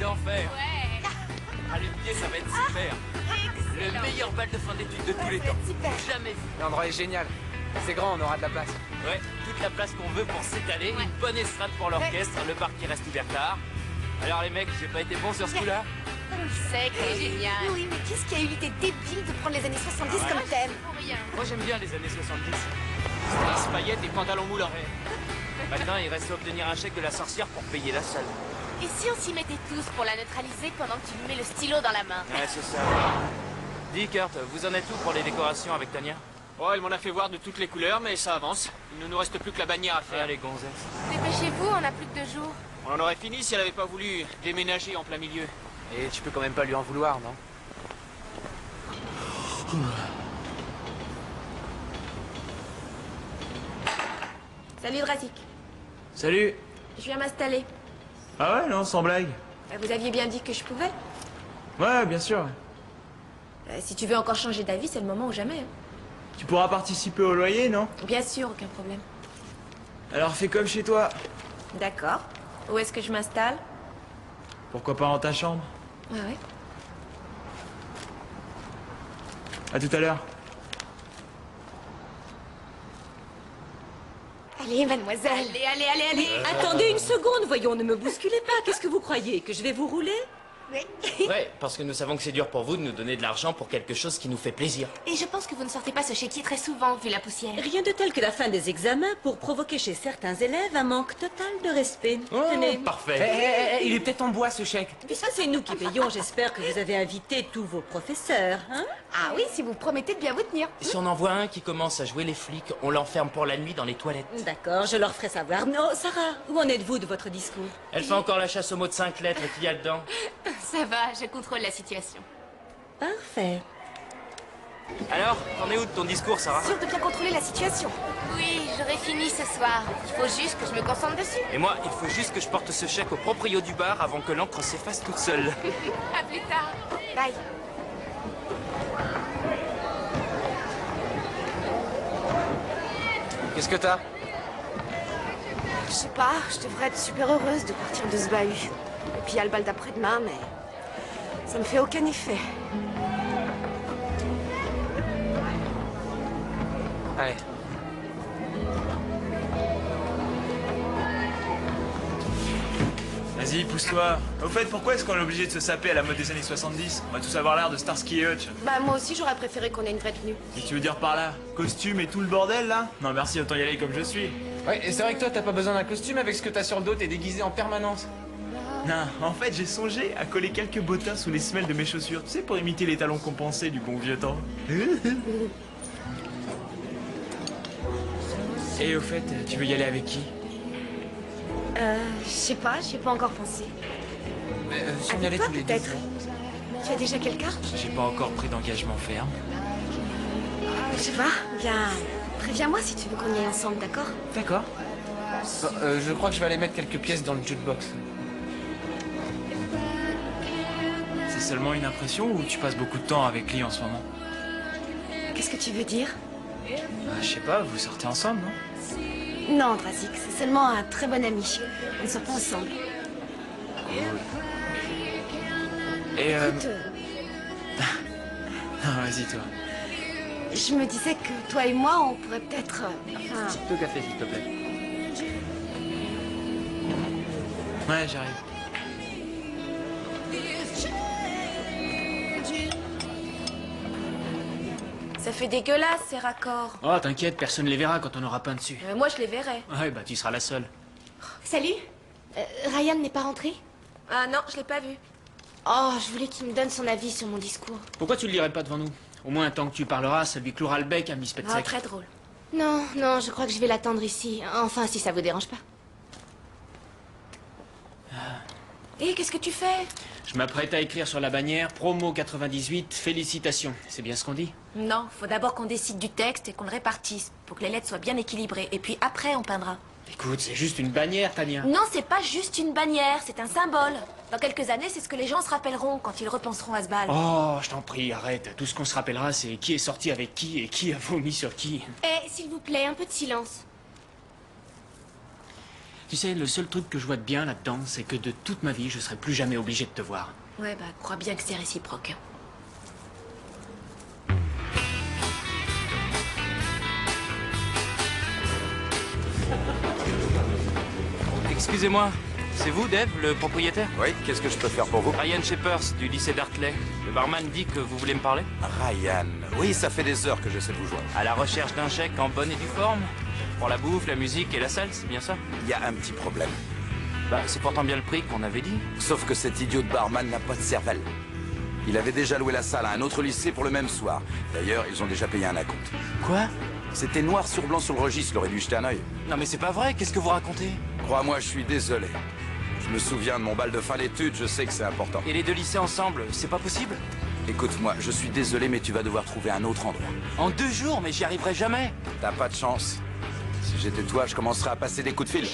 d'enfer. Ouais. Ah, le billet, ça va être super. Le meilleur bal de fin d'études de tous les temps. Super. Jamais vu. L'endroit est génial. C'est grand, on aura de la place. Ouais, toute la place qu'on veut pour s'étaler, Ouais. une bonne estrade pour l'orchestre, le bar qui reste ouvert tard. Alors les mecs, j'ai pas été bon sur ce coup-là? C'est que c'est génial. Oui, mais qu'est-ce qui a eu l'idée débile de prendre les années 70 comme thème? Pour rien. Moi j'aime bien les années 70. Strass, paillettes et pantalon moulurés. Maintenant, il reste à obtenir un chèque de la sorcière pour payer la salle. Et si on s'y mettait tous pour la neutraliser pendant que tu lui mets le stylo dans la main? Ouais, c'est ça. Dis Kurt, vous en êtes où pour les décorations avec Tania? Oh, elle m'en a fait voir de toutes les couleurs, mais ça avance. Il ne nous reste plus que la bannière à faire. Ah, les gonzesses. Dépêchez-vous, on a plus que 2 jours. On en aurait fini si elle avait pas voulu déménager en plein milieu. Et tu peux quand même pas lui en vouloir, non? Salut Drazik, Salut. je viens m'installer. Ah ouais, non, sans blague. Vous aviez bien dit que je pouvais. Ouais, bien sûr. Si tu veux encore changer d'avis, c'est le moment ou jamais. Hein. Tu pourras participer au loyer, non? Bien sûr, aucun problème. Alors fais comme chez toi. D'accord. Où est-ce que je m'installe? Pourquoi pas dans ta chambre? Ouais, ouais. À tout à l'heure. Allez, mademoiselle. Allez. Attendez une seconde, voyons, ne me bousculez pas. Qu'est-ce que vous croyez? Que je vais vous rouler? Ouais, parce que nous savons que c'est dur pour vous de nous donner de l'argent pour quelque chose qui nous fait plaisir. Et je pense que vous ne sortez pas ce chéquier très souvent, vu la poussière. Rien de tel que la fin des examens pour provoquer chez certains élèves un manque total de respect. Tenez. Parfait. Il est peut-être en bois, ce chèque. Puisque c'est nous qui payons, j'espère que vous avez invité tous vos professeurs, hein? Ah oui, si vous promettez de bien vous tenir. Si on en voit un qui commence à jouer les flics, on l'enferme pour la nuit dans les toilettes. D'accord, je leur ferai savoir. Non, Sarah, où en êtes-vous de votre discours? Elle fait encore la chasse aux mots de 5 lettres qu'il y a dedans. Ça va, je contrôle la situation. Parfait. Alors, t'en es où de ton discours, Sarah? Sûr de bien contrôler la situation. Oui, j'aurai fini ce soir. Il faut juste que je me concentre dessus. Et moi, il faut juste que je porte ce chèque au proprio du bar avant que l'encre s'efface toute seule. À plus tard. Bye. Qu'est-ce que t'as? Je sais pas, je devrais être super heureuse de partir de ce bahut. Et puis il y a le bal d'après-demain, mais ça me fait aucun effet. Allez. Vas-y, pousse-toi. Au fait, pourquoi est-ce qu'on est obligé de se saper à la mode des années 70? On va tous avoir l'air de Starsky et Hutch. Bah moi aussi j'aurais préféré qu'on ait une vraie tenue. Qu'est-ce que tu veux dire par là? Costume et tout le bordel, là? Non, merci, autant y aller comme je suis. Ouais, et c'est vrai que toi, t'as pas besoin d'un costume avec ce que t'as sur le dos, t'es déguisé en permanence. Non, en fait, j'ai songé à coller quelques bottins sous les semelles de mes chaussures, tu sais, pour imiter les talons compensés du bon vieux temps. Et au fait, tu veux y aller avec qui? Je sais pas, j'y ai pas encore pensé. Mais si on y Avec allait toi tous les deux. peut-être. Tu as déjà quelqu'un? J'ai pas encore pris d'engagement ferme. Je sais pas, bien. Préviens-moi si tu veux qu'on y aille ensemble, d'accord? D'accord. Bon, je crois que je vais aller mettre quelques pièces dans le jukebox. C'est seulement une impression ou tu passes beaucoup de temps avec lui en ce moment? Qu'est-ce que tu veux dire? Bah, je sais pas, vous sortez ensemble, non? Non, Drazik, c'est seulement un très bon ami. On ne sort pas ensemble. Et Écoute, Non, vas-y, toi. je me disais que toi et moi, on pourrait peut-être... enfin... Deux cafés, s'il te plaît. Ouais, j'arrive. Ça fait dégueulasse, ces raccords. Oh, t'inquiète, personne les verra quand on aura peint dessus. Moi, je les verrai. Ouais, bah tu seras la seule. Salut. Ryan n'est pas rentré? Ah non, je l'ai pas vu. Oh, je voulais qu'il me donne son avis sur mon discours. Pourquoi tu le lirais pas devant nous? Au moins, tant que tu parleras, ça lui clouera le bec à Miss Ah, Petzek. très drôle. Non, je crois que je vais l'attendre ici. Enfin, si ça vous dérange pas. Et qu'est-ce que tu fais? Je m'apprête à écrire sur la bannière promo 98, félicitations. C'est bien ce qu'on dit? Non, faut d'abord qu'on décide du texte et qu'on le répartisse pour que les lettres soient bien équilibrées. Et puis après, on peindra. Écoute, c'est juste une bannière, Tania. Non, c'est pas juste une bannière, c'est un symbole. Dans quelques années, c'est ce que les gens se rappelleront quand ils repenseront à ce bal. Oh, je t'en prie, arrête. Tout ce qu'on se rappellera, c'est qui est sorti avec qui et qui a vomi sur qui. Eh, s'il vous plaît, un peu de silence. Tu sais, le seul truc que je vois de bien là-dedans, c'est que de toute ma vie, je serai plus jamais obligé de te voir. Ouais, bah, crois bien que c'est réciproque. Excusez-moi, c'est vous, Dave, le propriétaire? Oui, qu'est-ce que je peux faire pour vous? Ryan Shepers, du lycée d'Artley. Le barman dit que vous voulez me parler? Ryan. Oui, ça fait des heures que j'essaie de vous joindre. À la recherche d'un chèque en bonne et due forme? Pour la bouffe, la musique et la salle, c'est bien ça? Il y a un petit problème. Bah, c'est pourtant bien le prix qu'on avait dit. Sauf que cet idiot de barman n'a pas de cervelle. Il avait déjà loué la salle à un autre lycée pour le même soir. D'ailleurs, ils ont déjà payé un acompte. Quoi? C'était noir sur blanc sur le registre, il aurait dû jeter un œil. Non mais c'est pas vrai, qu'est-ce que vous racontez? Crois-moi, je suis désolé. Je me souviens de mon bal de fin d'études, je sais que c'est important. Et les deux lycées ensemble, c'est pas possible? Écoute-moi, je suis désolé, mais tu vas devoir trouver un autre endroit. En 2 jours, mais j'y arriverai jamais. T'as pas de chance. Si j'étais toi, je commencerais à passer des coups de fil.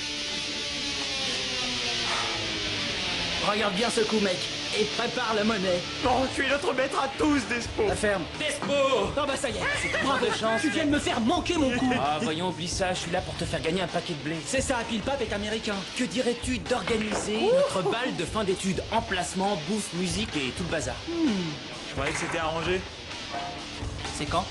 Regarde bien ce coup, mec, et prépare la monnaie. Non, tu es notre maître à tous, Despo. La ferme. Despo! Non, bah ça y est, c'est Prends de chance. Tu viens de me faire manquer mon coup. Ah, voyons, oublie ça, je suis là pour te faire gagner un paquet de blé. C'est ça, puis le pape est américain. Que dirais-tu d'organiser notre bal de fin d'études? Emplacement, bouffe, musique et tout le bazar. Je croyais que c'était arrangé. C'est quand?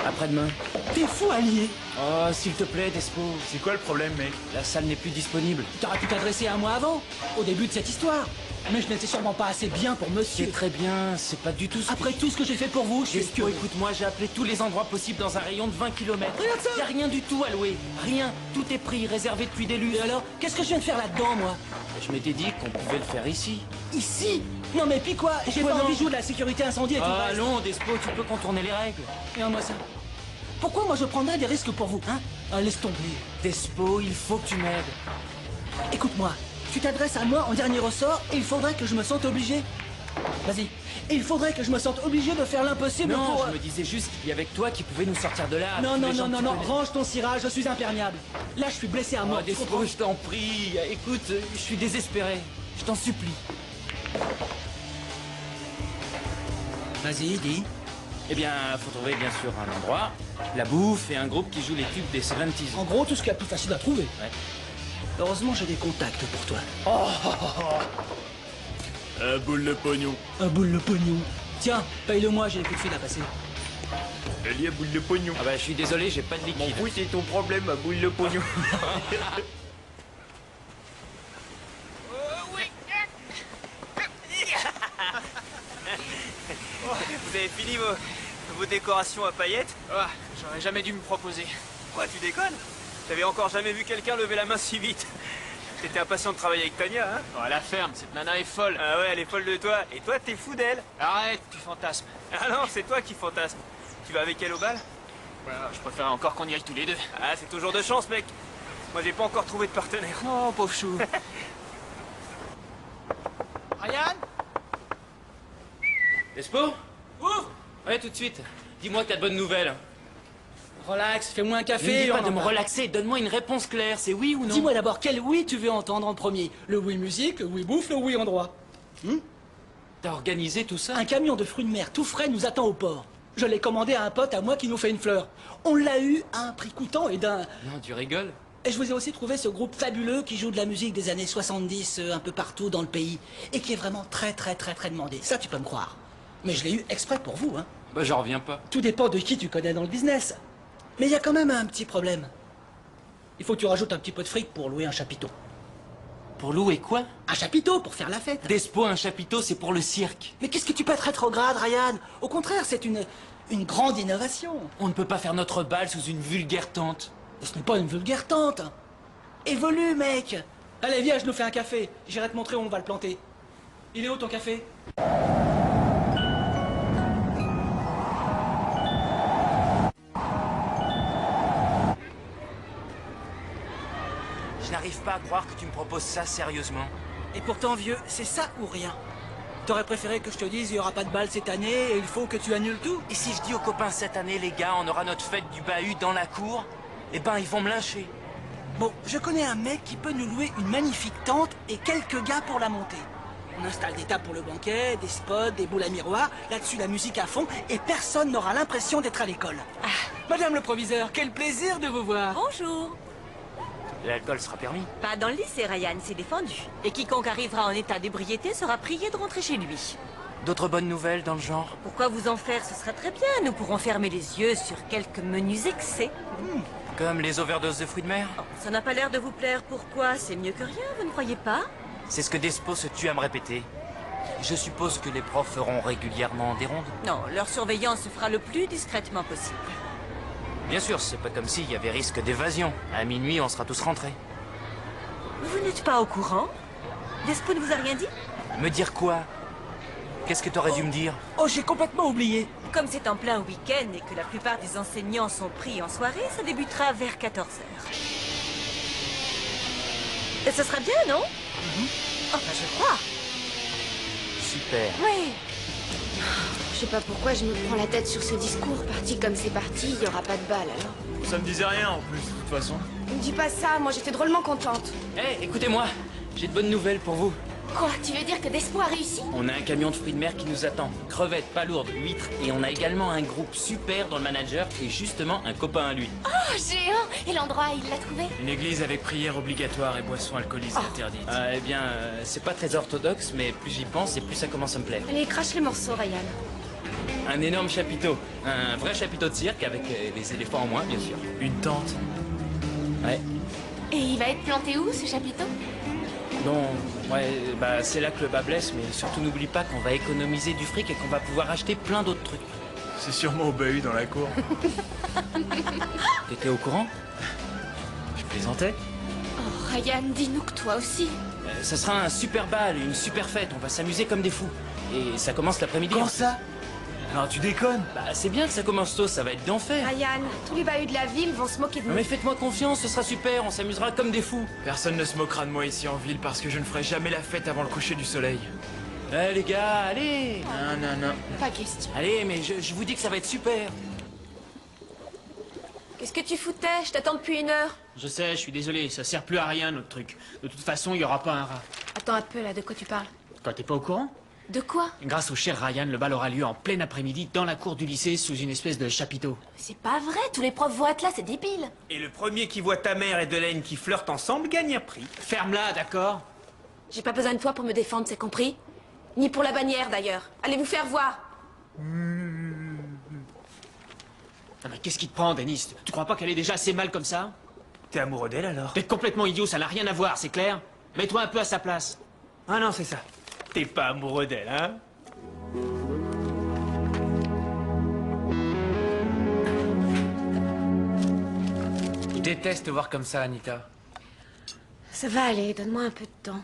Après-demain. T'es fou, allié. Oh, s'il te plaît, Despo. C'est quoi le problème, mec? La salle n'est plus disponible. T'aurais pu t'adresser à un mois avant, au début de cette histoire. Mais je n'étais sûrement pas assez bien pour monsieur. C'est très bien, c'est pas du tout ce Après tout ce que j'ai fait pour vous, je suis Despo, écoute-moi, j'ai appelé tous les endroits possibles dans un rayon de 20 km. Regarde ça. Y a rien du tout à louer. Rien. Tout est pris, réservé depuis des lustres. Et alors, qu'est-ce que je viens de faire là-dedans, moi? Je m'étais dit qu'on pouvait le faire ici. Ici? Non mais puis quoi? J'ai Pourquoi pas envie non de jouer de la sécurité incendie et tout le Ah, reste. allons, Despo, tu peux contourner les règles. Regarde-moi ça. Pourquoi moi je prendrais des risques pour vous, hein? Ah, laisse tomber. Despo, il faut que tu m'aides. Écoute-moi, tu t'adresses à moi en dernier ressort et il faudrait que je me sente obligé. Vas-y. Et il faudrait que je me sente obligé de faire l'impossible Non, pour... je me disais juste qu'il y avait que toi qui pouvais nous sortir de là. Non, Tous non, les gens non, que non, tu non, connais. range ton cirage, je suis imperméable. Là, je suis blessé à Oh, mort. tu comprends? Despo, je t'en prie. Écoute, je suis désespéré. Je t'en supplie. Vas-y, dis. Eh bien, faut trouver bien sûr un endroit, la bouffe et un groupe qui joue les tubes des 70s. En gros, tout ce qui est le plus facile à trouver. Ouais. Heureusement, j'ai des contacts pour toi. Boule de pognon. Un boule le pognon. Tiens, paye-le-moi, j'ai des coups de fil à passer. Elle y a boule de pognon. Ah bah, je suis désolé, j'ai pas de Mon liquide. oui, c'est ton problème, ma boule de pognon. Vous avez fini vos décorations à paillettes? Ah, j'aurais jamais dû me proposer. Quoi, tu déconnes? J'avais encore jamais vu quelqu'un lever la main si vite. T'étais impatient de travailler avec Tania, hein? Oh, à la ferme, cette nana est folle. Ah ouais, elle est folle de toi. Et toi, t'es fou d'elle? Arrête, tu fantasmes. Ah non, c'est toi qui fantasme. Tu vas avec elle au bal? Voilà, je préfère encore qu'on y aille tous les deux. Ah, c'est toujours de chance, mec. Moi, j'ai pas encore trouvé de partenaire. Oh, pauvre chou. Ryan? Despo? Ouvre! Ouais, tout de suite. Dis-moi que t'as de bonnes nouvelles. Relax, fais-moi un Ne me café. dis on pas en de me parle. relaxer, donne-moi une réponse claire, c'est oui ou non? Dis-moi d'abord quel oui tu veux entendre en premier. Le oui musique, le oui bouffe, le oui endroit. T'as organisé tout ça? Un camion de fruits de mer tout frais nous attend au port. Je l'ai commandé à un pote à moi qui nous fait une fleur. On l'a eu à un prix coûtant et d'un... Non, tu rigoles? Et je vous ai aussi trouvé ce groupe fabuleux qui joue de la musique des années 70 un peu partout dans le pays et qui est vraiment très demandé. Ça, tu peux me croire. Mais je l'ai eu exprès pour vous, hein. Bah, j'en reviens pas. Tout dépend de qui tu connais dans le business. Mais il y a quand même un petit problème. Il faut que tu rajoutes un petit peu de fric pour louer un chapiteau. Pour louer quoi? Un chapiteau pour faire la fête. Despo, un chapiteau, c'est pour le cirque. Mais qu'est-ce que tu peux être rétrograde, Ryan? Au contraire, c'est une grande innovation. On ne peut pas faire notre bal sous une vulgaire tente. Ce n'est pas une vulgaire tente. Évolue, mec. Allez, viens, je nous fais un café. J'irai te montrer où on va le planter. Il est où ton café? Je n'arrive pas à croire que tu me proposes ça sérieusement. Et pourtant, vieux, c'est ça ou rien. T'aurais préféré que je te dise il n'y aura pas de bal cette année et il faut que tu annules tout? Et si je dis aux copains cette année, les gars, on aura notre fête du bahut dans la cour, eh ben ils vont me lyncher. Bon, je connais un mec qui peut nous louer une magnifique tente et quelques gars pour la monter. On installe des tables pour le banquet, des spots, des boules à miroir, là-dessus la musique à fond et personne n'aura l'impression d'être à l'école. Madame le proviseur, quel plaisir de vous voir. Bonjour. L'alcool sera permis. Pas dans le lycée, Ryan, c'est défendu. Et quiconque arrivera en état d'ébriété sera prié de rentrer chez lui. D'autres bonnes nouvelles dans le genre? Pourquoi vous en faire? Ce sera très bien. Nous pourrons fermer les yeux sur quelques menus excès. Comme les overdoses de fruits de mer? Oh, ça n'a pas l'air de vous plaire. Pourquoi? C'est mieux que rien, vous ne croyez pas? C'est ce que Despo se tue à me répéter. Je suppose que les profs feront régulièrement des rondes? Non, leur surveillance se fera le plus discrètement possible. Bien sûr, c'est pas comme s'il y avait risque d'évasion. À minuit, on sera tous rentrés. Vous n'êtes pas au courant? Despo ne vous a rien dit? Me dire quoi? Qu'est-ce que t'aurais dû me dire? Oh, j'ai complètement oublié. Comme c'est en plein week-end et que la plupart des enseignants sont pris en soirée, ça débutera vers 14h. Et ce sera bien, non? Enfin, je crois. Super. Oui. Je sais pas pourquoi je me prends la tête sur ce discours. Parti comme c'est parti, il y aura pas de balle alors. Ça me disait rien en plus, de toute façon. Ne dis pas ça, moi j'étais drôlement contente. Hé, écoutez-moi, j'ai de bonnes nouvelles pour vous. Quoi? Tu veux dire que Despo a réussi? On a un camion de fruits de mer qui nous attend. Crevettes, palourdes, huîtres, et on a également un groupe super dans le manager et justement un copain à lui. Oh, géant! Et l'endroit, il l'a trouvé? Une église avec prière obligatoire et boissons alcoolisées interdites. Eh bien, c'est pas très orthodoxe, mais plus j'y pense et plus ça commence à me plaire. Allez, crache les morceaux, Ryan. Un énorme chapiteau. Un vrai chapiteau de cirque avec les éléphants en moins, bien sûr. Une tente. Ouais. Et il va être planté où, ce chapiteau? Non, ouais, bah c'est là que le bas blesse, mais surtout n'oublie pas qu'on va économiser du fric et qu'on va pouvoir acheter plein d'autres trucs. C'est sûrement au bahut dans la cour. T'étais au courant? Je plaisantais. Oh, Ryan, dis-nous que toi aussi. Ça sera un super bal, une super fête, on va s'amuser comme des fous. Et ça commence l'après-midi. Quand ça? Non, tu déconnes. Bah c'est bien que ça commence tôt, ça va être d'enfer. Ryan, tous les bahuts de la ville vont se moquer de Non nous. mais faites-moi confiance, ce sera super, on s'amusera comme des fous. Personne ne se moquera de moi ici en ville parce que je ne ferai jamais la fête avant le coucher du soleil. Eh les gars, allez. Non. Pas question. Allez, mais je vous dis que ça va être super. Qu'est-ce que tu foutais? Je t'attends depuis 1 heure. Je sais, je suis désolé, ça sert plus à rien notre truc. De toute façon, il y aura pas un rat. Attends un peu là, de quoi tu parles? Quoi, t'es pas au courant? De quoi? Grâce au cher Ryan, le bal aura lieu en plein après-midi dans la cour du lycée sous une espèce de chapiteau. C'est pas vrai, tous les profs vont être là, c'est débile. Et le premier qui voit ta mère et Delaine qui flirtent ensemble gagne un prix. Ferme-la, d'accord? J'ai pas besoin de toi pour me défendre, c'est compris? Ni pour la bannière d'ailleurs. Allez vous faire voir. Non mais qu'est-ce qui te prend, Denis? Tu crois pas qu'elle est déjà assez mal comme ça? T'es amoureux d'elle alors? T'es complètement idiot, ça n'a rien à voir, c'est clair? Mets-toi un peu à sa place. Ah non, c'est ça. T'es pas amoureux d'elle, hein? Je déteste te voir comme ça, Anita. Ça va aller, donne-moi un peu de temps.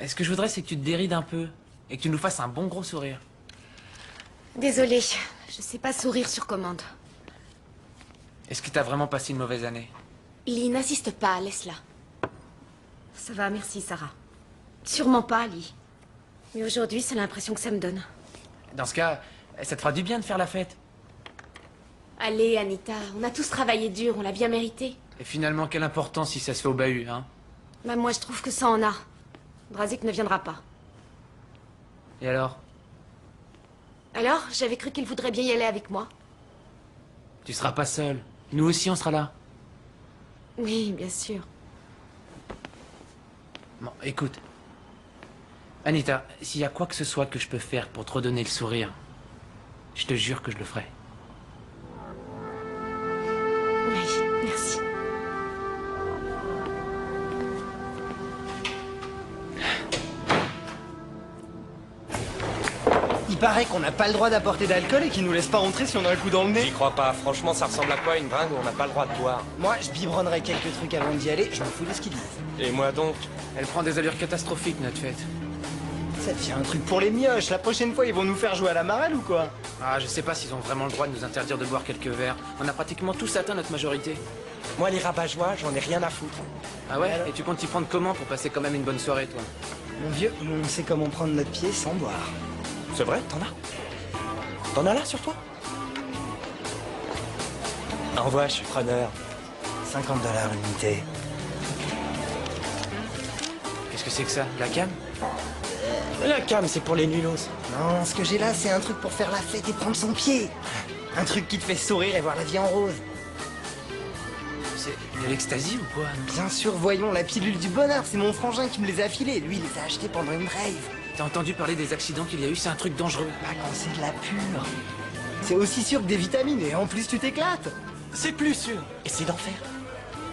Ce que je voudrais, c'est que tu te dérides un peu. Et que tu nous fasses un bon gros sourire. Désolée, je sais pas sourire sur commande. Est-ce que t'as vraiment passé une mauvaise année? Lee, n'insiste pas, laisse-la. Ça va, merci Sarah. Sûrement pas, Lee. Mais aujourd'hui, c'est l'impression que ça me donne. Dans ce cas, ça te fera du bien de faire la fête. Allez, Anita, on a tous travaillé dur, on l'a bien mérité. Et finalement, quelle importance si ça se fait au bahut, hein? Bah moi, je trouve que ça en a. Drazik ne viendra pas. Et alors? Alors, j'avais cru qu'il voudrait bien y aller avec moi. Tu seras pas seul. Nous aussi, on sera là. Oui, bien sûr. Bon, écoute. Anita, s'il y a quoi que ce soit que je peux faire pour te redonner le sourire, je te jure que je le ferai. Oui, merci. Il paraît qu'on n'a pas le droit d'apporter d'alcool et qu'ils nous laissent pas rentrer si on a un coup dans le nez. J'y crois pas. Franchement, ça ressemble à quoi une bringue où on n'a pas le droit de boire? Moi, je biberonnerai quelques trucs avant d'y aller, je m'en fous de ce qu'ils disent. Et moi donc? Elle prend des allures catastrophiques, notre fête. Ça devient un truc pour les mioches. La prochaine fois, ils vont nous faire jouer à la marelle ou quoi? Ah, je sais pas s'ils ont vraiment le droit de nous interdire de boire quelques verres. On a pratiquement tous atteint notre majorité. Moi, les rabat-joie, j'en ai rien à foutre. Ah ouais? Et tu comptes t'y prendre comment pour passer quand même une bonne soirée, toi? Mon vieux, nous, on sait comment prendre notre pied sans boire. C'est vrai? T'en as? T'en as là sur toi? Envoie, je suis preneur. 50$ l'unité. Qu'est-ce que c'est que ça? La cam? La cam, c'est pour les nulos. Non, ce que j'ai là, c'est un truc pour faire la fête et prendre son pied. Un truc qui te fait sourire et voir la vie en rose. C'est de l'ecstasy ou quoi? Bien sûr, voyons, la pilule du bonheur, c'est mon frangin qui me les a filés. Lui, il les a achetés pendant une rave. T'as entendu parler des accidents qu'il y a eu? C'est un truc dangereux. Bah quand c'est de la pure. C'est aussi sûr que des vitamines, et en plus tu t'éclates. C'est plus sûr. Et c'est d'enfer.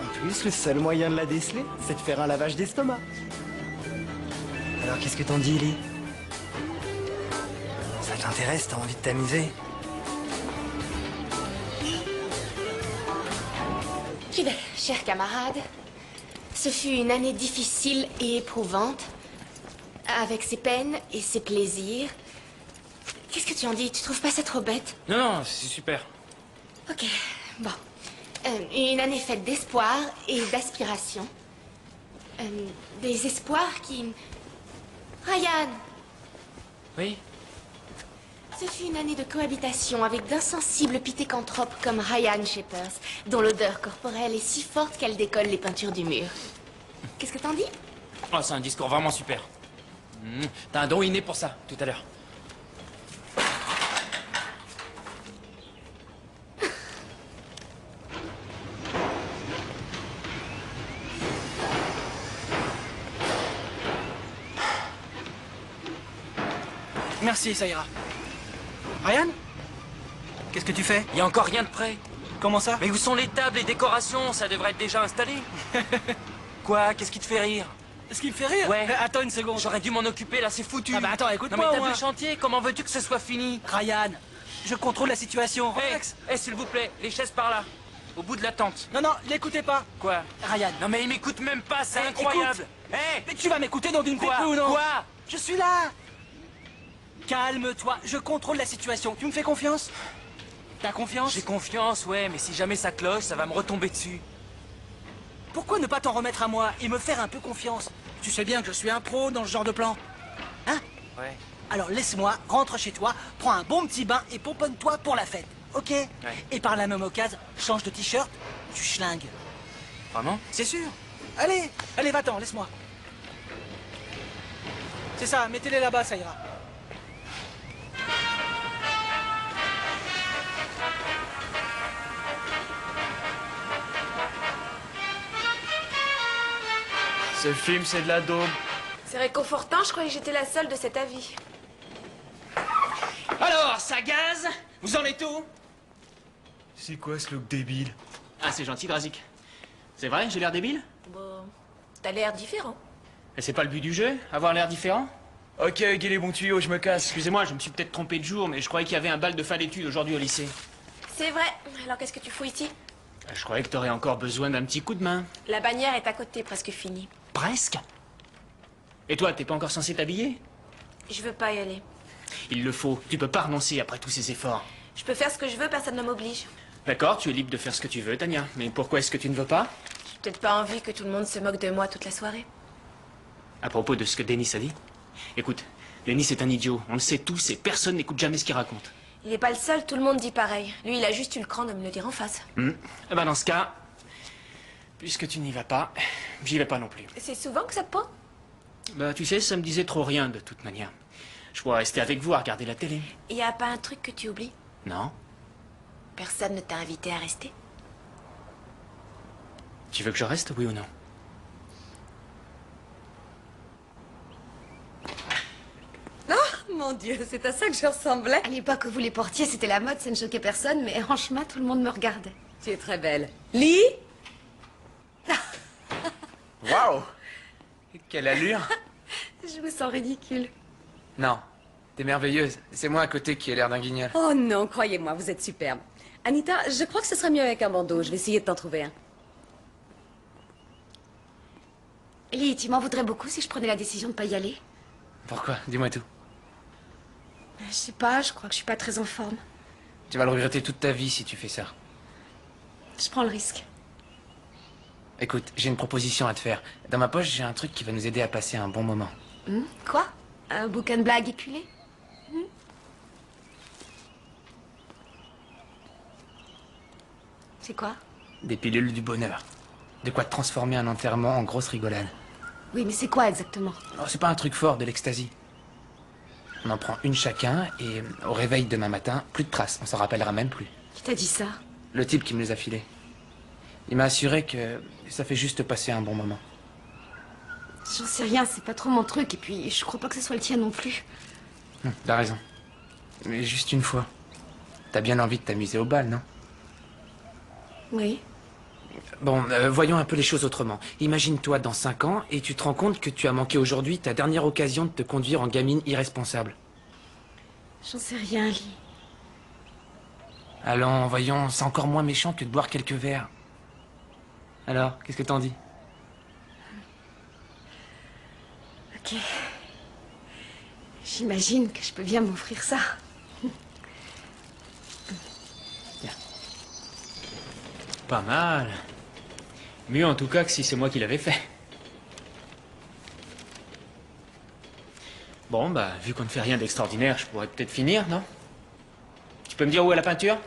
En plus, le seul moyen de la déceler, c'est de faire un lavage d'estomac. Alors qu'est-ce que t'en dis, Ellie? Ça t'intéresse, t'as envie de t'amuser? Eh bien, chers camarades, ce fut une année difficile et éprouvante, avec ses peines et ses plaisirs. Qu'est-ce que tu en dis? Tu trouves pas ça trop bête? Non, non, c'est super. Ok, bon. Une année faite d'espoir et d'aspiration. Des espoirs qui... Ryan! Oui? Ce fut une année de cohabitation avec d'insensibles pithécanthropes comme Ryan Shepers, dont l'odeur corporelle est si forte qu'elle décolle les peintures du mur. Qu'est-ce que t'en dis? Oh, c'est un discours vraiment super. T'as un don inné pour ça, tout à l'heure. Merci, ça ira. Ryan? Qu'est-ce que tu fais? Il y a encore rien de prêt. Comment ça? Mais où sont les tables et décorations? Ça devrait être déjà installé. Quoi? Qu'est-ce qui te fait rire? Ce qui me fait rire? Ouais. Attends une seconde. J'aurais dû m'en occuper, là, c'est foutu. Ah bah attends, Non écoute-moi mais au t'as moins. vu le chantier? Comment veux-tu que ce soit fini? Ryan, je contrôle la situation. Relax. S'il vous plaît, les chaises par là. Au bout de la tente. Non, non, l'écoutez pas. Quoi? Ryan. Non mais il m'écoute même pas, c'est Eh, incroyable. écoute. Mais tu vas m'écouter dans d'une Quoi? pétrole ou non? Quoi? Je suis là. Calme-toi, je contrôle la situation. Tu me fais confiance? T'as confiance? J'ai confiance, ouais, mais si jamais ça cloche, ça va me retomber dessus. Pourquoi ne pas t'en remettre à moi et me faire un peu confiance? Tu sais bien que je suis un pro dans ce genre de plan. Hein? Ouais. Alors laisse-moi, rentre chez toi, prends un bon petit bain et pomponne-toi pour la fête, ok? Ouais. Et par la même occasion, change de t-shirt, tu schlingues. Vraiment? C'est sûr. Allez, allez, va-t'en, laisse-moi. C'est ça, mettez-les là-bas, ça ira. Ce film, c'est de la daube. C'est réconfortant, je croyais que j'étais la seule de cet avis. Alors, ça gaze? Vous en êtes où? C'est quoi ce look débile? Ah, c'est gentil, Drazik. C'est vrai, j'ai l'air débile? Bon, t'as l'air différent. Et c'est pas le but du jeu, avoir l'air différent? Ok, aiguez les bons tuyaux, je me casse. Excusez-moi, je me suis peut-être trompé de jour, mais je croyais qu'il y avait un bal de fin d'études aujourd'hui au lycée. C'est vrai. Alors qu'est-ce que tu fous ici? Je croyais que t'aurais encore besoin d'un petit coup de main. La bannière est à côté, presque finie. Presque? Et toi, t'es pas encore censé t'habiller? Je veux pas y aller. Il le faut, tu peux pas renoncer après tous ces efforts. Je peux faire ce que je veux, personne ne m'oblige. D'accord, tu es libre de faire ce que tu veux, Tania. Mais pourquoi est-ce que tu ne veux pas? J'ai peut-être pas envie que tout le monde se moque de moi toute la soirée. À propos de ce que Denis a dit. Écoute, Denis est un idiot, on le sait tous et personne n'écoute jamais ce qu'il raconte. Il est pas le seul, tout le monde dit pareil. Lui, il a juste eu le cran de me le dire en face. Eh ben dans ce cas, puisque tu n'y vas pas, j'y vais pas non plus. C'est souvent que ça te prend? Bah tu sais, ça me disait trop rien de toute manière. Je pourrais rester avec vous à regarder la télé. Y a pas un truc que tu oublies? Non? Personne ne t'a invité à rester? Tu veux que je reste, oui ou non? Oh, mon Dieu, c'est à ça que je ressemblais. À l'époque où vous les portiez, c'était la mode, ça ne choquait personne, mais franchement, tout le monde me regardait. Tu es très belle. Lee? Waouh! Quelle allure! Je me sens ridicule. Non, t'es merveilleuse. C'est moi à côté qui ai l'air d'un guignol. Oh non, croyez-moi, vous êtes superbe. Anita, je crois que ce serait mieux avec un bandeau. Je vais essayer de t'en trouver un. Lee, tu m'en voudrais beaucoup si je prenais la décision de pas y aller? Pourquoi? Dis-moi tout. Je sais pas, je crois que je suis pas très en forme. Tu vas le regretter toute ta vie si tu fais ça. Je prends le risque. Écoute, j'ai une proposition à te faire. Dans ma poche, j'ai un truc qui va nous aider à passer un bon moment. Quoi? Un bouquin de blagues éculé? C'est quoi? Des pilules du bonheur. De quoi transformer un enterrement en grosse rigolade. Oui, mais c'est quoi exactement? Oh, c'est pas un truc fort, de l'ecstasy. On en prend une chacun et au réveil demain matin, plus de traces. On s'en rappellera même plus. Qui t'a dit ça? Le type qui me les a filés. Il m'a assuré que ça fait juste passer un bon moment. J'en sais rien, c'est pas trop mon truc, et puis je crois pas que ce soit le tien non plus. T'as raison. Mais juste une fois. T'as bien envie de t'amuser au bal, non? Oui. Bon, voyons un peu les choses autrement. Imagine-toi dans 5 ans et tu te rends compte que tu as manqué aujourd'hui ta dernière occasion de te conduire en gamine irresponsable. J'en sais rien, Lee. Allons, voyons, c'est encore moins méchant que de boire quelques verres. Alors, qu'est-ce que t'en dis? Ok. J'imagine que je peux bien m'offrir ça. Pas mal. Mieux en tout cas que si c'est moi qui l'avais fait. Bon, bah, vu qu'on ne fait rien d'extraordinaire, je pourrais peut-être finir, non? Tu peux me dire où est la peinture?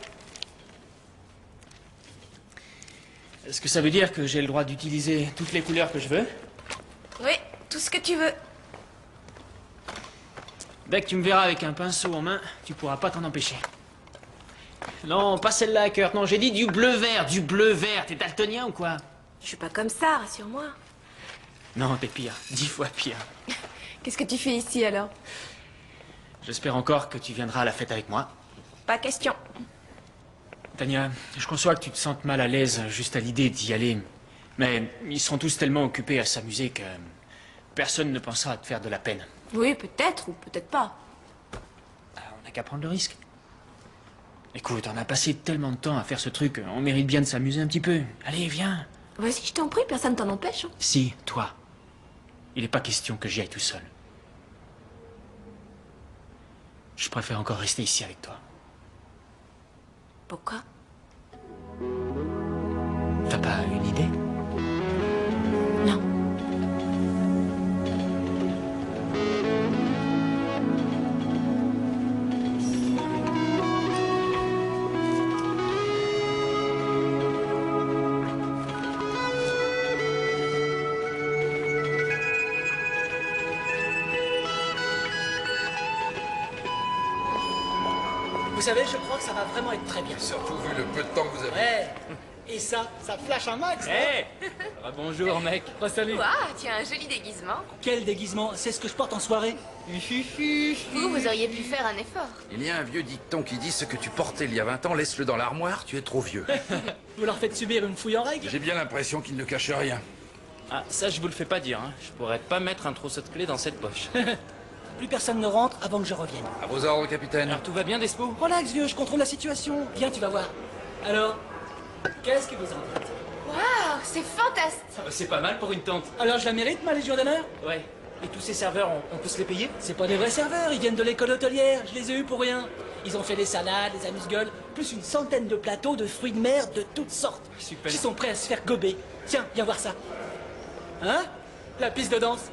Est-ce que ça veut dire que j'ai le droit d'utiliser toutes les couleurs que je veux? Oui, tout ce que tu veux. Dès que tu me verras avec un pinceau en main, tu pourras pas t'en empêcher. Non, pas celle-là, Kurt. Non, j'ai dit du bleu-vert, du bleu-vert. T'es daltonien ou quoi? Je suis pas comme ça, rassure-moi. Non, t'es pire. 10 fois pire. Qu'est-ce que tu fais ici alors? J'espère encore que tu viendras à la fête avec moi. Pas question. Tania, je conçois que tu te sentes mal à l'aise juste à l'idée d'y aller. Mais ils seront tous tellement occupés à s'amuser que personne ne pensera à te faire de la peine. Oui, peut-être ou peut-être pas. On n'a qu'à prendre le risque. Écoute, on a passé tellement de temps à faire ce truc, on mérite bien de s'amuser un petit peu. Allez, viens. Vas-y, je t'en prie, personne t'en empêche. Hein. Si, toi. Il n'est pas question que j'y aille tout seul. Je préfère encore rester ici avec toi. Pourquoi? T'as pas une idée? Non. Vous savez, je crois que ça va vraiment être très bien. Surtout vu le peu de temps que vous avez. Ouais. Et ça flash un max. Hé bonjour, mec. Salut. Ouah, tu as un joli déguisement. Quel déguisement? C'est ce que je porte en soirée. Vous auriez pu faire un effort. Il y a un vieux dicton qui dit ce que tu portais il y a 20 ans, laisse-le dans l'armoire, tu es trop vieux. Vous leur faites subir une fouille en règle? J'ai bien l'impression qu'ils ne cachent rien. Ah, ça, je vous le fais pas dire, hein. Je pourrais pas mettre un trousseau de clés dans cette poche. Plus personne ne rentre avant que je revienne. À vos ordres, capitaine. Alors, tout va bien, Despo? Relax, vieux, je contrôle la situation. Viens, tu vas voir. Alors, qu'est-ce que vous en dites? Waouh, c'est fantastique. C'est pas mal pour une tente. Alors, je la mérite, ma Légion d'honneur? Ouais. Et tous ces serveurs, on peut se les payer? C'est pas des vrais serveurs, ils viennent de l'école hôtelière. Je les ai eus pour rien. Ils ont fait des salades, des amuse-gueules, plus une centaine de plateaux de fruits de mer de toutes sortes. Super. Qui sont prêts à se faire gober. Tiens, viens voir ça. Hein? La piste de danse.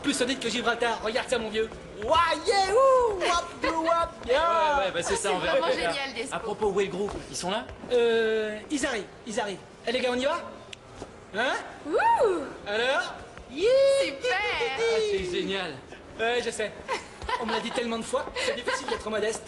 Plus solide que Gibraltar. Regarde ça, mon vieux. Wouah, yeah, ouh, wap, blou, wap, yeah. Ouais, bah c'est ça, on verra. Vraiment génial, Despo. À propos, où est le groupe? Ils sont là? Ils arrivent. Eh les gars, on y va? Hein? Ouh, Alors? super. Ah, c'est génial. Ouais, je sais. On me l'a dit tellement de fois, c'est difficile d'être modeste.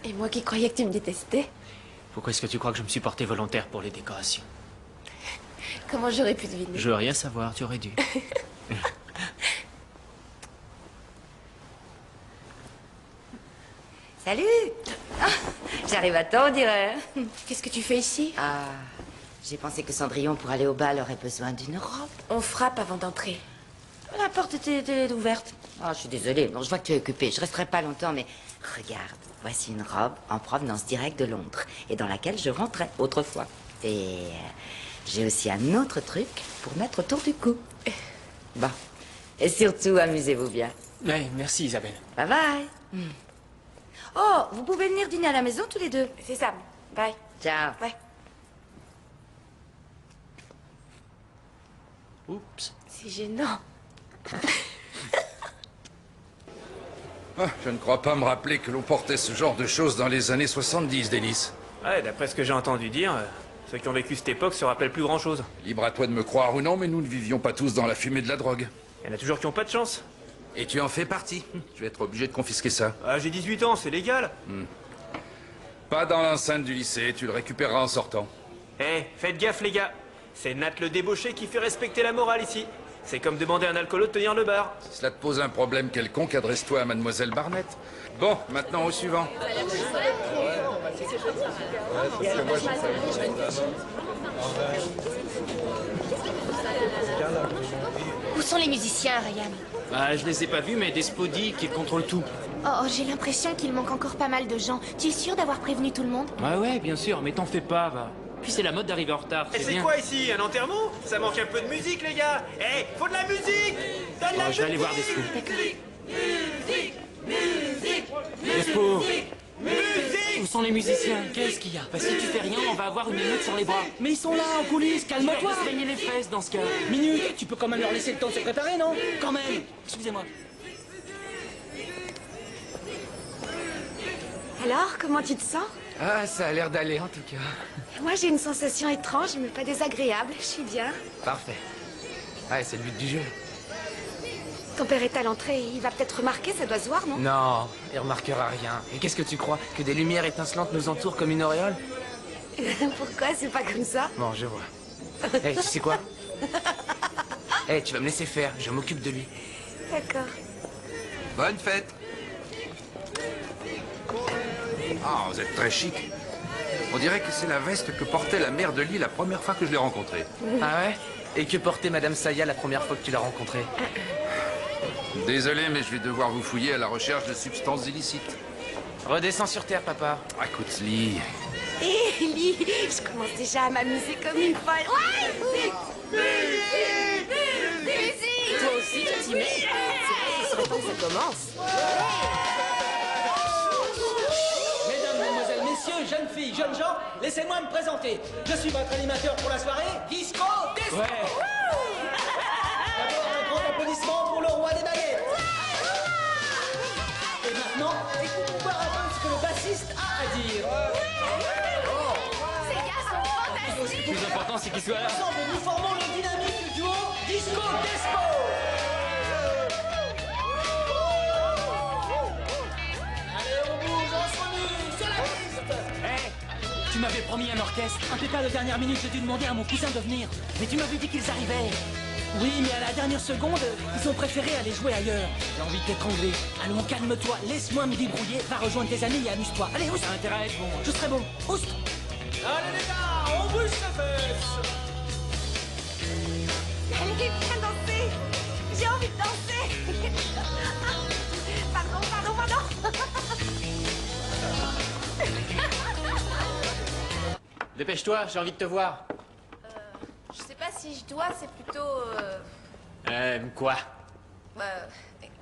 Et moi qui croyais que tu me détestais, Pourquoi est-ce que tu crois que je me suis porté volontaire pour les décorations? comment j'aurais pu deviner? Je veux rien savoir, tu aurais dû. Salut. Ah, j'arrive à temps, on dirait. Qu'est-ce que tu fais ici? Ah, j'ai pensé que Cendrillon, pour aller au bal, aurait besoin d'une robe. On frappe avant d'entrer. La porte était ouverte. Ah, je suis désolée. Bon, je vois que tu es occupée. Je resterai pas longtemps, mais regarde. Voici une robe en provenance directe de Londres et dans laquelle je rentrais autrefois. Et j'ai aussi un autre truc pour mettre autour du cou. Bon. Et surtout, amusez-vous bien. Ouais, merci Isabelle. Bye bye. Oh, vous pouvez venir dîner à la maison tous les deux. C'est ça. Bye. Ciao. Bye. Oups. C'est gênant. Ah, je ne crois pas me rappeler que l'on portait ce genre de choses dans les années 70, Denis. Ouais, d'après ce que j'ai entendu dire, ceux qui ont vécu cette époque se rappellent plus grand-chose. Libre à toi de me croire ou non, mais nous ne vivions pas tous dans la fumée de la drogue. Il y en a toujours qui ont pas de chance. Et tu en fais partie. Tu vas être obligé de confisquer ça. Ah, j'ai 18 ans, c'est légal. Pas dans l'enceinte du lycée, tu le récupéreras en sortant. Eh, faites gaffe les gars. C'est Nat le débauché qui fait respecter la morale ici. C'est comme demander à un alcoolo de tenir le bar. Si cela te pose un problème quelconque, adresse-toi à Mademoiselle Barnett. Bon, maintenant au suivant. Où sont les musiciens, Ryan? Bah, je les ai pas vus, mais Despo dit qu'ils contrôlent tout. Oh, j'ai l'impression qu'il manque encore pas mal de gens. Tu es sûr d'avoir prévenu tout le monde? Ouais, bien sûr, mais t'en fais pas, va. Puis c'est la mode d'arriver en retard, Et c'est bien. quoi ici? Un enterrement? Ça manque un peu de musique les gars. Eh, faut de la musique. Donne la Ouais, je vais aller voir musique. Despo. Musique, musique, Despo. musique. Où sont les musiciens? Qu'est-ce qu'il y a? Bah, si tu fais rien, on va avoir une minute sur les bras. Mais ils sont là, en coulisses, calme-toi. Tu vas se baigner les fesses dans ce cas. Minute, tu peux quand même leur laisser le temps de se préparer, non? Quand même. Excusez-moi. Alors, comment tu te sens? Ah, ça a l'air d'aller en tout cas. Moi, j'ai une sensation étrange, mais pas désagréable. Je suis bien. Parfait. Ouais, c'est le but du jeu. Ton père est à l'entrée, il va peut-être remarquer, ça doit se voir, non? Non, il remarquera rien. Et qu'est-ce que tu crois? Que des lumières étincelantes nous entourent comme une auréole? Pourquoi c'est pas comme ça? Bon, je vois. Eh, tu sais quoi? Eh, tu vas me laisser faire, je m'occupe de lui. D'accord. Bonne fête. Ah, vous êtes très chic. On dirait que c'est la veste que portait la mère de Lee la première fois que je l'ai rencontrée. Ah ouais? Et que portait Madame Saya la première fois que tu l'as rencontrée? Désolé, mais je vais devoir vous fouiller à la recherche de substances illicites. Redescends sur terre, papa. Ah, écoute, Lee. Hé, Ellie, je commence déjà à m'amuser comme une folle. Ouais! Musique! Toi aussi, tu t'y mets? C'est vrai, ce serait temps que ça commence. Mesdames, mesdemoiselles, messieurs, jeunes filles, jeunes gens, laissez-moi me présenter. Je suis votre animateur pour la soirée, Disco Despo. Ouais. D'abord, un grand applaudissement pour le roi des baguettes. Et maintenant, écoutons voir un peu ce que le bassiste a à dire. Ces gars sont fantastiques! Le plus important, c'est qu'il soit là. Ensemble, nous formons le dynamique duo Disco Despo. Allez, on bouge, on se remue, sur la piste. Hey, tu m'avais promis un orchestre. Impeccable de dernière minute, j'ai dû demander à mon cousin de venir. Mais tu m'avais dit qu'ils arrivaient. Oui, mais à la dernière seconde, ils ont préféré aller jouer ailleurs. J'ai envie de t'étrangler. Allons, calme-toi, laisse-moi me débrouiller, va rejoindre tes amis et amuse-toi. Allez, oust. T'as intérêt à être bon. Je serai bon, oust. Allez les gars, on bouge les fesses. Allez, viens danser! J'ai envie de danser! Pardon! Dépêche-toi, j'ai envie de te voir. Je sais pas si je dois, c'est plutôt... Quoi?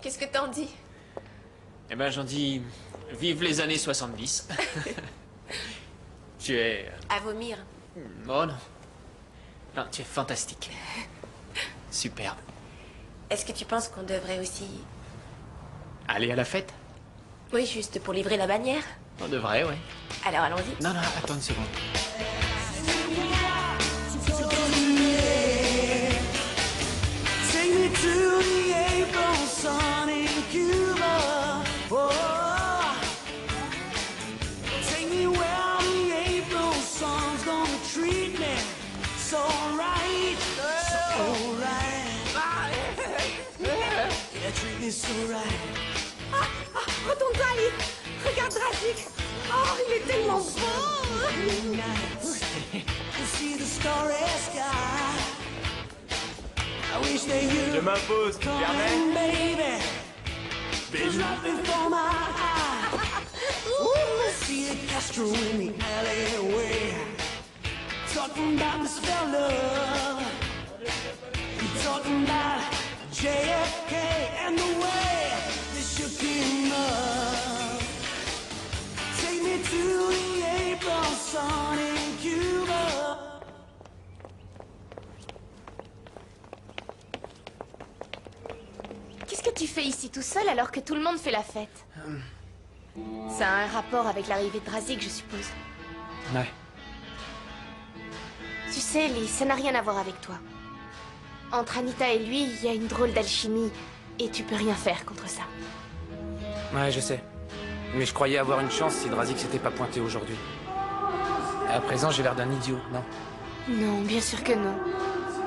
Qu'est-ce que t'en dis? Eh ben, j'en dis... Vive les années 70. Tu es... À vomir. Oh non. Non, tu es fantastique. Superbe. Est-ce que tu penses qu'on devrait aussi... Aller à la fête? Oui, juste pour livrer la bannière. On devrait, ouais. Alors allons-y. Non, attends une seconde. Take me to the April sun in Cuba. Oh, take me where the April sun's gonna treat me so right, so right. Yeah, treat me so right. Retourne-toi, Ali! Regarde Dragic! Oh, il est tellement beau! Nights to see the starry sky. I wish they Je would m'impose, come Germaine. in, baby. Cause right before my eyes, ooh, see the Castro in the alleyway. Talking about this fella. You talking about JFK and the way they shook him up. Take me to the April sun in Cuba. Qu'est-ce que tu fais ici tout seul alors que tout le monde fait la fête? Ça a un rapport avec l'arrivée de Drazik, je suppose. Ouais. Tu sais, Lee, ça n'a rien à voir avec toi. Entre Anita et lui, il y a une drôle d'alchimie, et tu peux rien faire contre ça. Ouais, je sais. Mais je croyais avoir une chance si Drazik s'était pas pointé aujourd'hui. À présent, j'ai l'air d'un idiot, non? Non, bien sûr que non.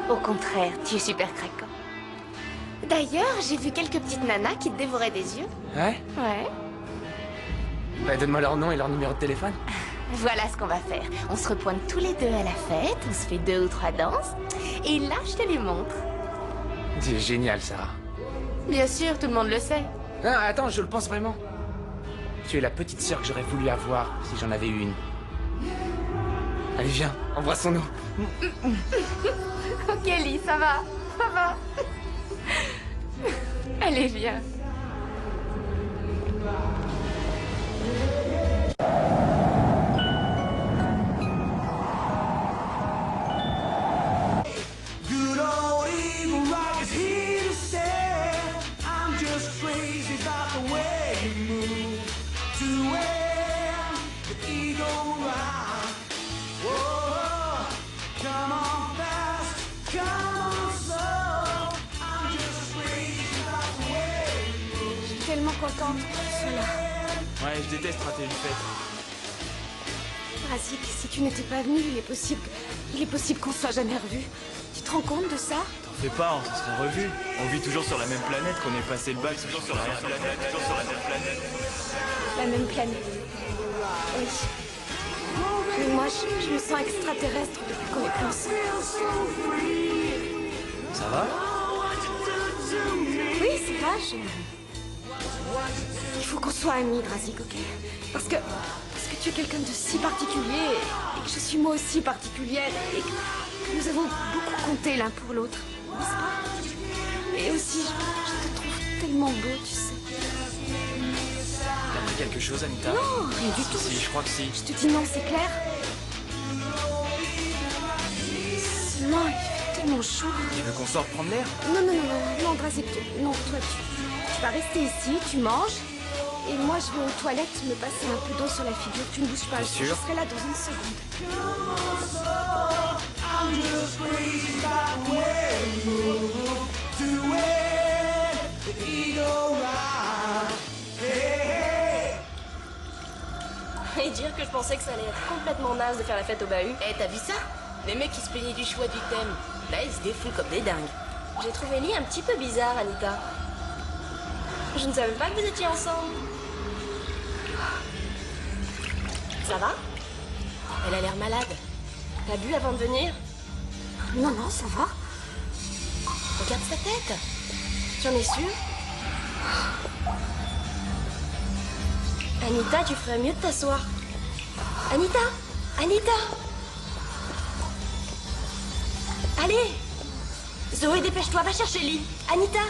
Au contraire, tu es super craquant. D'ailleurs, j'ai vu quelques petites nanas qui te dévoraient des yeux. Ouais? Ouais. Bah, donne-moi leur nom et leur numéro de téléphone. Voilà ce qu'on va faire. On se repointe tous les deux à la fête, on se fait 2 ou 3 danses, et là, je te les montre. C'est génial, Sarah. Bien sûr, tout le monde le sait. Ah, attends, je le pense vraiment. Tu es la petite sœur que j'aurais voulu avoir si j'en avais eu une. Allez, viens, embrassons-nous. Ok, Lee, ça va. Ça va. Allez, viens. Good old Eagle Rock is here to stay. I'm just crazy about the way you move. To where the Eagle Rock. Whoa, come on fast, come on slow. I'm just crazy about the way you move. Je suis tellement contente que tu sois là. Ouais, je déteste rater une fête. Drazik, si tu n'étais pas venu, il est possible qu'on soit jamais revus. Tu te rends compte de ça? T'en fais pas, on se serait revus. On vit toujours sur la même planète, qu'on ait passé le bac toujours sur la même planète, toujours sur la même planète. La même planète. Oui. Mais moi, je me sens extraterrestre depuis qu'on est plus ensemble. Ça va? Oui, ça va, Il faut qu'on soit amis, Drazik, ok? Parce que tu es quelqu'un de si particulier et que je suis moi aussi particulière et que nous avons beaucoup compté l'un pour l'autre, n'est-ce pas? Et aussi, je te trouve tellement beau, tu sais. T'as pris quelque chose, Anita? Non, rien du tout. Si, je crois que si. Je te dis non, c'est clair? Non, il fait tellement chaud. Tu veux qu'on sorte prendre l'air? Non, Drazik, non, toi, tu vas rester ici, tu manges. Et moi, je vais aux toilettes me passer un peu d'eau sur la figure. Tu ne bouges pas, T'es je sûr? serai là dans une seconde. I'm just crazy about the way you move. To where the Eagle Rock. Hey, hey. Et dire que je pensais que ça allait être complètement naze de faire la fête au bahut. Eh, t'as vu ça? Les mecs qui se plaignaient du choix du thème. Là, ils se défoulent comme des dingues. J'ai trouvé Lee un petit peu bizarre, Anita. Je ne savais pas que vous étiez ensemble. Ça va? Elle a l'air malade. T'as bu avant de venir? Non, ça va. Regarde sa tête. Tu en es sûre? Anita, tu ferais mieux de t'asseoir. Anita! Allez! Zoé, dépêche-toi, va chercher Lee. Anita!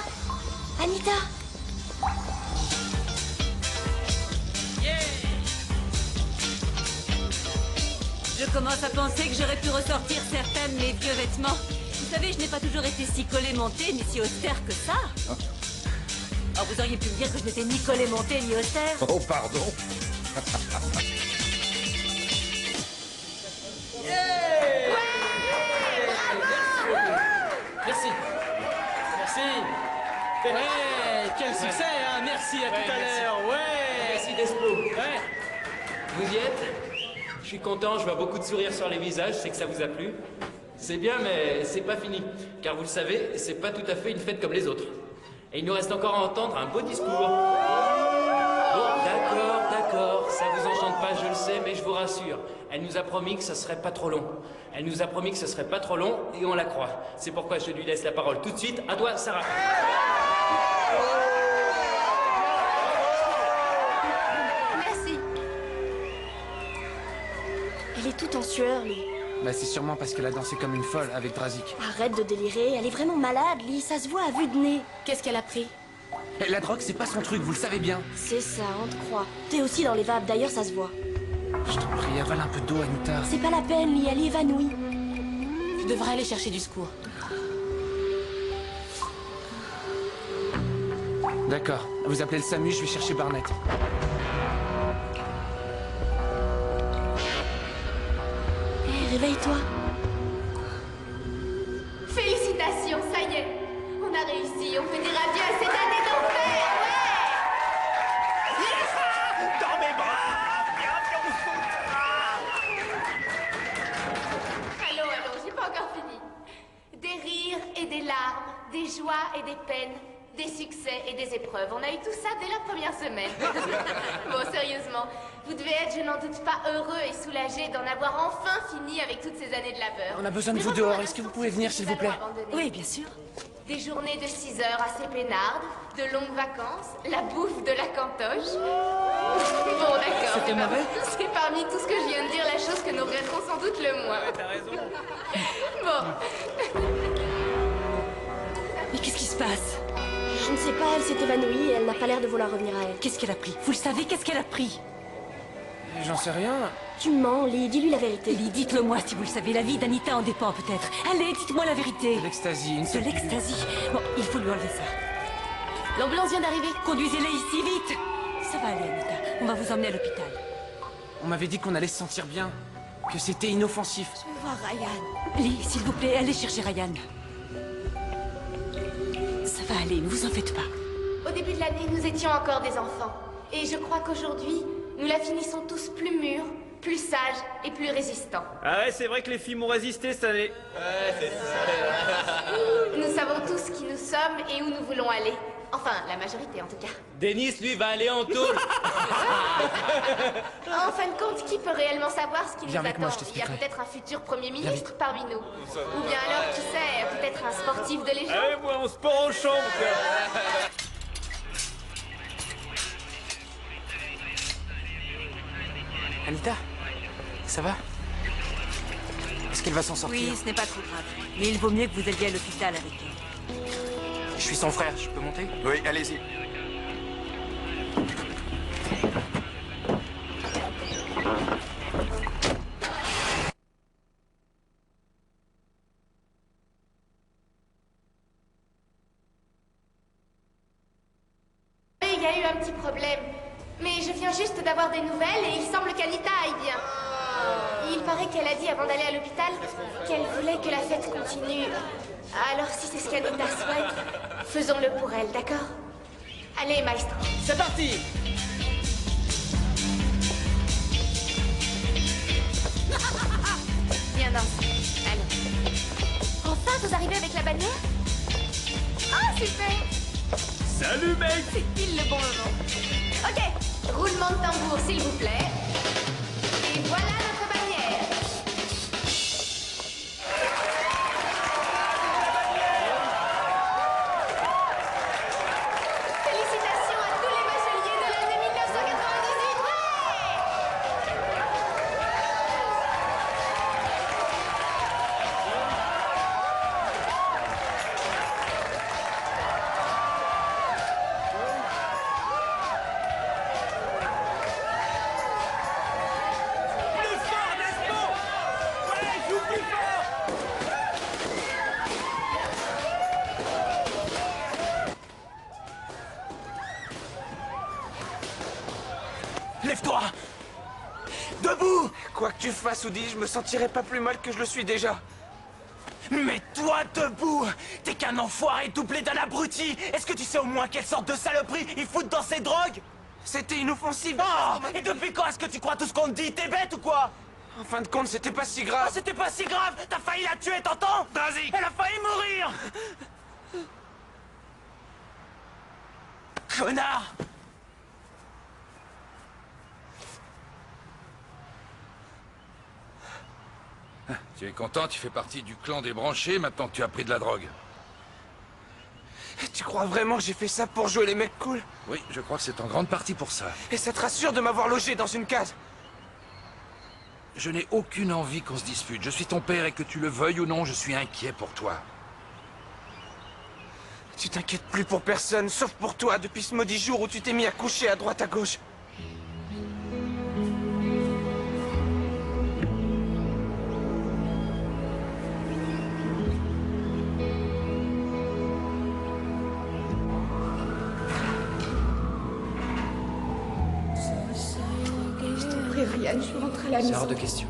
Je commence à penser que j'aurais pu ressortir certains de mes vieux vêtements. Vous savez, je n'ai pas toujours été si collée-montée ni si austère que ça. Oh, vous auriez pu me dire que je n'étais ni collée-montée ni austère. Oh, pardon. Merci. Ouais, quel succès, hein. Merci, à tout à l'heure. Ouais. Merci Despo. Ouais. Vous y êtes? Je suis content, je vois beaucoup de sourires sur les visages, c'est que ça vous a plu. C'est bien, mais c'est pas fini. Car vous le savez, c'est pas tout à fait une fête comme les autres. Et il nous reste encore à entendre un beau discours. Bon, d'accord, ça vous enchante pas, je le sais, mais je vous rassure. Elle nous a promis que ça serait pas trop long. Elle nous a promis que ça serait pas trop long, et on la croit. C'est pourquoi je lui laisse la parole tout de suite. À toi, Sarah. Merci. Elle est toute en sueur, Lee. Bah, c'est sûrement parce qu'elle a dansé comme une folle avec Drazik. Arrête de délirer, elle est vraiment malade, Lee. Ça se voit à vue de nez. Qu'est-ce qu'elle a pris? Et la drogue, c'est pas son truc, vous le savez bien. C'est ça, on te croit. T'es aussi dans les vapes, d'ailleurs, ça se voit. Je t'en prie, avale un peu d'eau, Anita. C'est pas la peine, Lee, elle est évanouie. Tu devrais aller chercher du secours. D'accord. Vous appelez le SAMU, je vais chercher Barnett. Hé, réveille-toi. Félicitations, ça y est. On a réussi, on peut dire adieu à cette année d'enfer, ouais. Dans mes bras! Allô, j'ai pas encore fini. Des rires et des larmes, des joies et des peines, des succès et des épreuves. On a eu tout ça dès la première semaine. Bon, sérieusement, vous devez être, je n'en doute pas, heureux et soulagé d'en avoir enfin fini avec toutes ces années de labeur. On a besoin de vous dehors. Est-ce que vous pouvez venir, s'il vous plaît? Oui, bien sûr. Des journées de 6 heures assez peinardes, de longues vacances, la bouffe de la cantoche. Bon, d'accord. C'était mauvais? C'est parmi tout ce que je viens de dire la chose que nous regretterons sans doute le moins. T'as raison. Bon. Mais qu'est-ce qui se passe? Je ne sais pas, elle s'est évanouie et elle n'a pas l'air de vouloir revenir à elle. Qu'est-ce qu'elle a pris? Vous le savez, qu'est-ce qu'elle a pris? J'en sais rien. Tu mens, Lee, dis-lui la vérité. Lee, dites-le moi si vous le savez. La vie d'Anita en dépend peut-être. Allez, dites-moi la vérité. De l'ecstasy, une De seule pilule. l'ecstasy. Bon, il faut lui enlever ça. L'ambulance vient d'arriver. Conduisez-les ici, vite. Ça va aller, Anita. On va vous emmener à l'hôpital. On m'avait dit qu'on allait se sentir bien. Que c'était inoffensif. Je veux voir Ryan. Lee, s'il vous plaît, allez chercher Ryan. Ça va aller, ne vous en faites pas. Au début de l'année, nous étions encore des enfants. Et je crois qu'aujourd'hui, nous la finissons tous plus mûrs, plus sages et plus résistants. Ah ouais, c'est vrai que les filles m'ont résisté cette année. Ouais, c'est ça. Nous savons tous qui nous sommes et où nous voulons aller. Enfin, la majorité en tout cas. Denis, lui, va aller en tôle. En fin de compte, qui peut réellement savoir ce qui Viens nous avec attend? moi, je Il y a t'expliquerai. peut-être un futur Premier ministre parmi nous. Ou bien alors, qui sait, peut-être un sportif de légende. Allez, moi, on se pend en chambre, quoi. Anita, ça va? Est-ce qu'elle va s'en sortir? Oui, ce n'est pas trop grave. Mais il vaut mieux que vous alliez à l'hôpital avec elle. Je suis son frère, je peux monter? Oui, allez-y. Oui, il y a eu un petit problème. Mais je viens juste d'avoir des nouvelles et il semble qu'Anita aille bien. Il paraît qu'elle a dit avant d'aller à l'hôpital qu'elle voulait que la fête continue. Alors si c'est ce qu'Anita souhaite, faisons-le pour elle, d'accord? Allez, maestro. C'est parti. Viens danser. Allez. Enfin, vous arrivez avec la bannière? Ah, super! Salut, mec. C'est pile le bon moment. Ok, roulement de tambour, s'il vous plaît. Et voilà notre bannière. Félicitations à tous les bacheliers de l'année 1998. Plus fort, Nestor! Ouais, joue plus fort! Lève-toi! Debout! Quoi que tu fasses ou dis, je me sentirai pas plus mal que je le suis déjà. Mets-toi debout! T'es qu'un enfoiré doublé d'un abruti! Est-ce que tu sais au moins quelle sorte de saloperie ils foutent dans ces drogues? C'était inoffensif. Oh! Et depuis quand est-ce que tu crois tout ce qu'on te dit? T'es bête ou quoi? En fin de compte, c'était pas si Ah, grave. c'était pas si grave! T'as failli la tuer, t'entends? Vas-y. Elle a failli mourir! Connard! Tu es content, tu fais partie du clan des branchés maintenant que tu as pris de la drogue. Tu crois vraiment que j'ai fait ça pour jouer les mecs cool? Oui, je crois que c'est en grande partie pour ça. Et ça te rassure de m'avoir logé dans une case? Je n'ai aucune envie qu'on se dispute. Je suis ton père et que tu le veuilles ou non, je suis inquiet pour toi. Tu t'inquiètes plus pour personne, sauf pour toi, depuis ce maudit jour où tu t'es mis à coucher à droite à gauche. rentrer à la C'est maison. hors de question.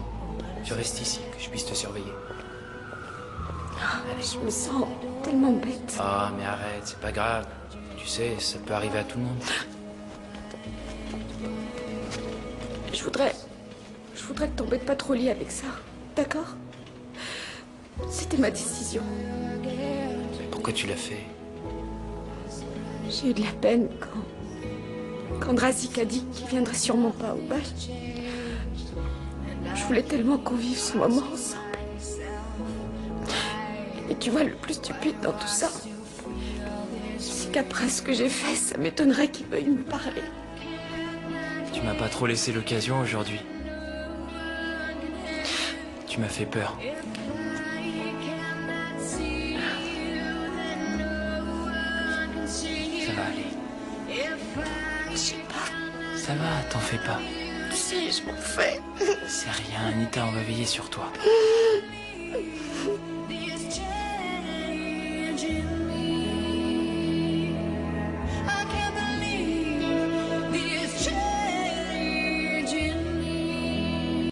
Tu restes ici, que je puisse te surveiller. Je me sens tellement bête. Ah, mais arrête, c'est pas grave. Tu sais, ça peut arriver à tout le monde. Je voudrais que t'embêtes pas trop lié avec ça. D'accord? C'était ma décision. Pourquoi tu l'as fait? J'ai eu de la peine quand Drazik a dit qu'il viendrait sûrement pas au bal. Je voulais tellement qu'on vive ce moment ensemble. Et tu vois, le plus stupide dans tout ça, c'est qu'après ce que j'ai fait, ça m'étonnerait qu'il veuille me parler. Tu m'as pas trop laissé l'occasion aujourd'hui. Tu m'as fait peur. Ça va aller. Je sais pas. Ça va, t'en fais pas. Si, je m'en fais. C'est rien, Anita, on va veiller sur toi.